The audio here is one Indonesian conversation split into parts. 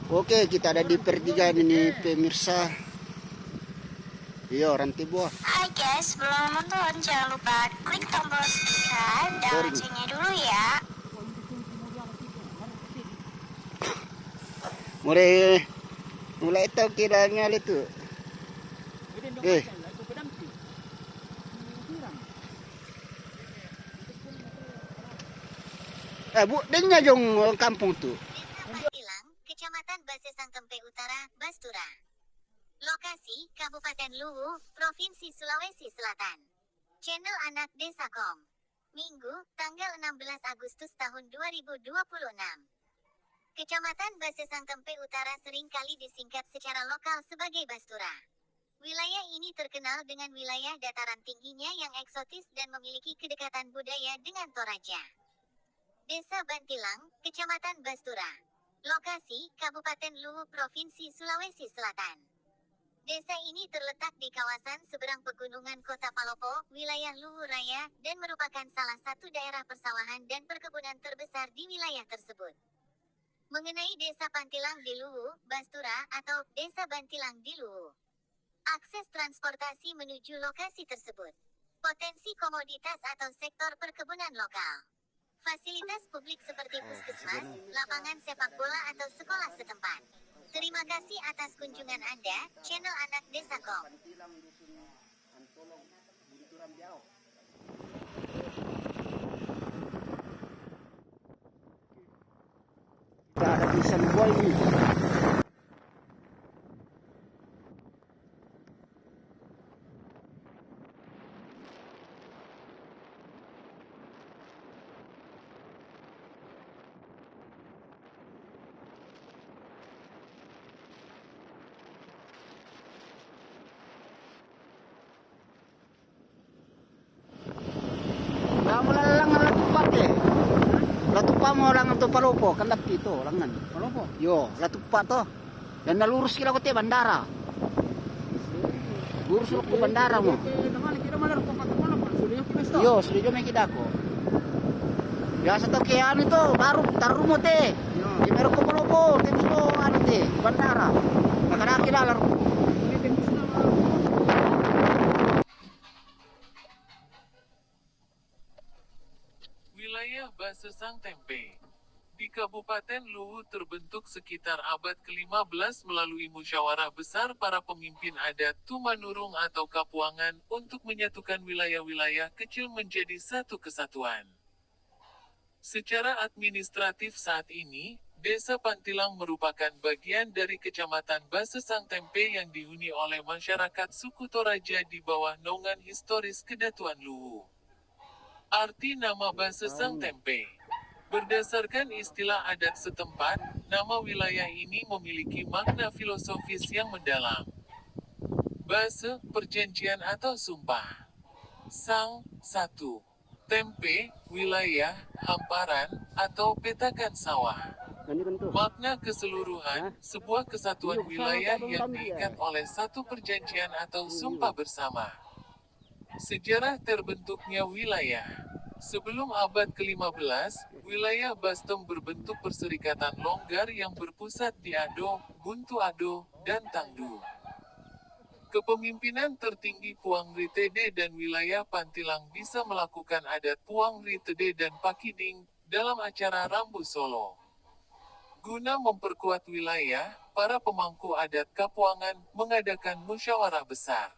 Oke, kita ada di pertigaan ini pemirsa. Iya, orang Tibuah. Hai guys, sebelum nonton jangan lupa klik tombol subscribe dan Sorry. loncengnya dulu ya. Mulai tahu kiranya itu. Bu, dengar jong kampung tuh. Desa Patilang, Kecamatan Basesang Tempe Utara, Bastura. Lokasi, Kabupaten Luwu, Provinsi Sulawesi Selatan. Channel Anak Desa.com. Minggu, tanggal 16 Agustus tahun 2026. Kecamatan Basesang Tempe Utara seringkali disingkat secara lokal sebagai Bastura. Wilayah ini terkenal dengan wilayah dataran tingginya yang eksotis dan memiliki kedekatan budaya dengan Toraja. Desa Bantilang, Kecamatan Bastura. Lokasi, Kabupaten Luwu, Provinsi Sulawesi Selatan. Desa ini terletak di kawasan seberang pegunungan Kota Palopo, wilayah Luwu Raya, dan merupakan salah satu daerah persawahan dan perkebunan terbesar di wilayah tersebut. Mengenai Desa Bantilang di Luwu, Bastura, atau Desa Bantilang di Luwu. Akses transportasi menuju lokasi tersebut. Potensi komoditas atau sektor perkebunan lokal. Fasilitas publik seperti puskesmas, lapangan sepak bola atau sekolah setempat. Terima kasih atas kunjungan Anda, channel Anak Desa.com. Kita ada di Sanbuai ini. Latupa mo lang ang Palopo, kandak dito, langan. Palopo? Yo, latupa to. Dan nalurus kila ko te bandara. Lurus ko bandara mo. Yo, sudah may kidako. Biasa to kaya ano to, baru taruh mo te. Di meron ko Palopo, dito ano te, bandara. Nakakilala ko. Wilayah Basesang Tempe di Kabupaten Luwu terbentuk sekitar abad ke-15 melalui musyawarah besar para pemimpin adat Tumanurung atau Kapuangan untuk menyatukan wilayah-wilayah kecil menjadi satu kesatuan. Secara administratif saat ini, Desa Bantilang merupakan bagian dari Kecamatan Basesang Tempe yang dihuni oleh masyarakat suku Toraja di bawah naungan historis Kedatuan Luwu. Arti nama Basesang Tempe. Berdasarkan istilah adat setempat, nama wilayah ini memiliki makna filosofis yang mendalam. Base, perjanjian atau sumpah. Sang, satu. Tempe, wilayah, hamparan, atau petakan sawah. Makna keseluruhan, sebuah kesatuan wilayah yang diikat oleh satu perjanjian atau sumpah bersama. Sejarah terbentuknya wilayah. Sebelum abad ke-15, wilayah Bastem berbentuk perserikatan longgar yang berpusat di Ado, Buntu Ado, dan Tangdu. Kepemimpinan tertinggi Puang Ri Tede dan wilayah Bantilang bisa melakukan adat Puang Ri Tede dan Pakiding dalam acara Rambu Solo. Guna memperkuat wilayah, para pemangku adat Kapuangan mengadakan musyawarah besar.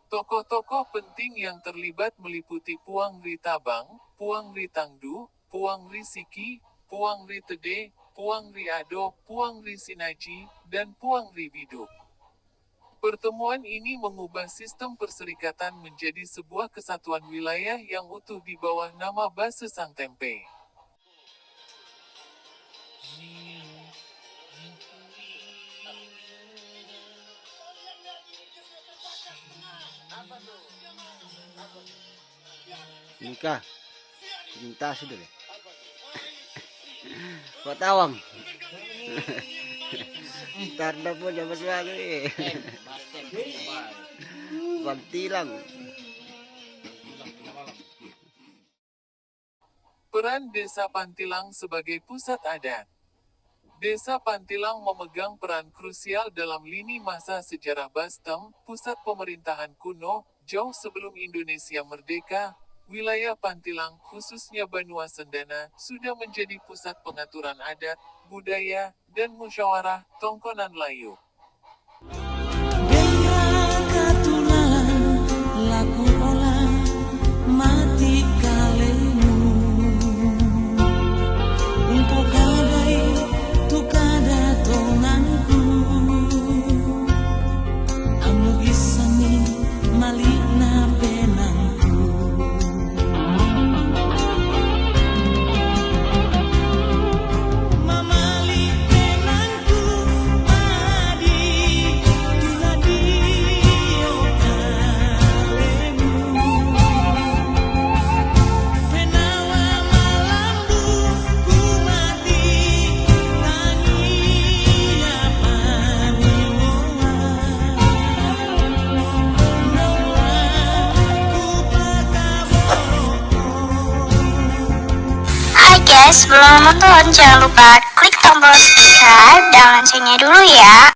Tokoh-tokoh penting yang terlibat meliputi Puang Ri Tabang, Puang Ri Tangdu, Puang Ri Siki, Puang Ri Tede, Puang Ri Ado, Puang Ri Sinaji, dan Puang Ri Biduk. Pertemuan ini mengubah sistem perserikatan menjadi sebuah kesatuan wilayah yang utuh di bawah nama Basesang Tempe. Nikah. Cinta sudah deh. Kok tawang? Tarda po jabat lagi. Bantilang. Peran Desa Bantilang sebagai pusat adat. Desa Pantilang memegang peran krusial dalam lini masa sejarah Bastem, pusat pemerintahan kuno, jauh sebelum Indonesia merdeka. Wilayah Pantilang, khususnya Banua Sendana, sudah menjadi pusat pengaturan adat, budaya, dan musyawarah Tongkonan Layu. Katulalan laku olah mati kalemu untuk kadai tu kada tonganku anu isani malina benangku mamali benangku adi tuladi kalemu penawa malambu ku mati tania paniwoa nawa ku pakaboroko. Hai guys, sebelum nonton jangan lupa klik tombol subscribe dan loncengnya dulu ya.